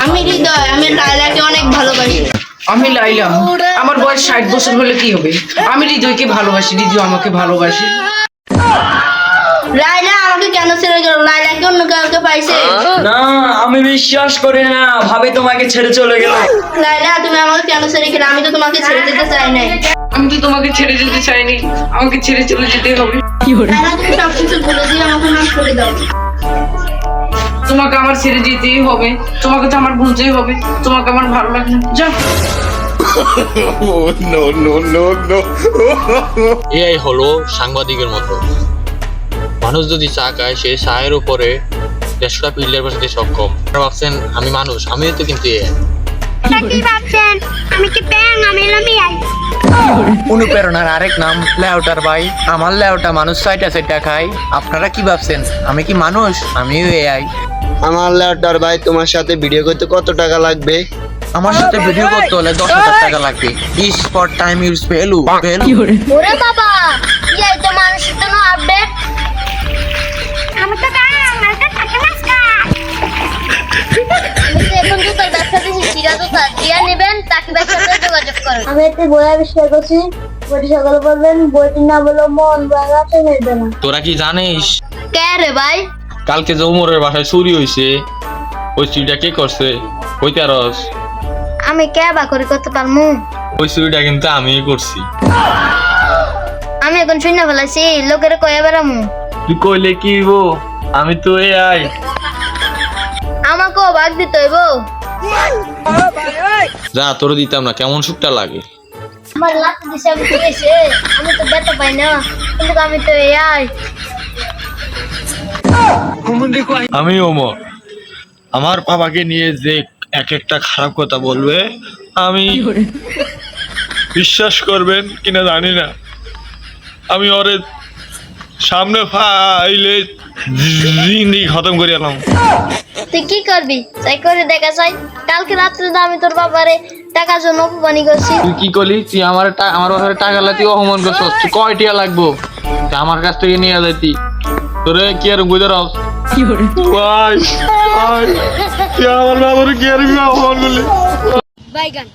আমি হৃদয়, আমি লাইলাকে অনেক ভালোবাসি। আমি লাইলা, আমার বয়স 60 বছর হলে কি হবে? আমি হৃদয়কে ভালোবাসি, হৃদয় আমাকে ভালোবাসে। লাইলা আমাকে কেন ছেড়ে গেল? লাইলা কি অন্য কাউকে পাইছে? না, আমি বিশ্বাস করি না ভাবি তোমাকে ছেড়ে চলে গেল। লাইলা তুমি আমাকে কেন ছেড়ে গেলে? আমি তো তোমাকে ছেড়ে যেতে চাই নাই। আমি তো তোমাকে ছেড়ে যেতে চাইনি, আমাকে ছেড়ে চলে যেতে হবে। লাইলা তুমি সবকিছু ভুলে দিয়ে আমাকে মাফ করে দাও। তোমাকে আমার ছেড়ে যেতেই হবে, তোমাকে তো আমার ভুলতেই হবে, তোমাকে আমার ভালো লাগে না। যাও। এআই হলো সাংবাদিকের মতো। মানুষ যদি চা খায়, সেই চায়ের উপরে 150টা ফিল্টার বসাতে সক্ষম। আপনারা ভাবছেন আমি মানুষ, আমিও তো কিন্তু এআই। কি ভাবছেন? আমি কি প্যাং? আমি লামিয়াই। অনুপ্রেরণার আরেক নাম লেউটার ভাই। আমার লেউটা মানুষ চাইটা খায়। আপনারা কি ভাবছেন আমি কি মানুষ? আমিও এআই। আমার ল্যাপটপ ভাই, তোমার সাথে ভিডিও করতে কত টাকা লাগবে? আমার সাথে ভিডিও করতে হলে 10,000 টাকা লাগবে। ইস ফর টাইম ইউজ ভ্যালু। ওরে বাবা, এই তো মানুষের জন্য আপডেট। আমি তো আমার টাকা নাস্তা। আমি তো এখন জুতার ব্যবসা দিচ্ছি, চিরা জুতা। জিয়া নেবেন তাকে ব্যবসাতে যোগাযোগ করুন। আমি একটি বই আবিষ্কার করছি, বইটি সকলে বলবেন। বইটির নাম হলো মন বাংলাতে মেলবে না। তোরা কি জানিস কে রে ভাই? কালকে যে উমরের বাসায় চুরি হয়েছে, ওই চুরিটা কে করছে? কইতে আরস? আমি কে বা করে করতে পারমু? ওই চুরিটা কিন্তু আমিই করছি। আমি এখন শূন্য ফেলাইছি, লোকের কয়ে বেড়ামু। তুই কইলে কি হইব? আমি তো এআই। আমাকেও ভাগ দিতে হইব। যা, তোর দিতাম না, কেমন সুখটা লাগে। আমার লাঠি দিছে, আমি তো গেছে। আমি তো ব্যথা পাই না, কিন্তু আমি তো এআই। আমি ওমর, আমার বাবাকে নিয়ে যে এক একটা খারাপ কথা বলবে, আমি বিশ্বাস করবেন কিনা জানি না, আমি ওরে সামনে ফাইলে জিন্দি খতম করে এলাম। তুই কি করবি? তাই করে দেখা যায়। কালকে রাত্রে তো আমি তোর বাবারে টাকার জন্য অপমানি করছি। তুই কি করলি? তুই আমার বাসায় টাকা লাতি অপমান করছস। তুই কয় টিয়া লাগবো? তুই আমার কাছ থেকে নিয়ে যেতি। তোরে কি আর বুঝে রাস? ভাই, তুই আমার বাবার কি আর অপমান করলি? বাইগান।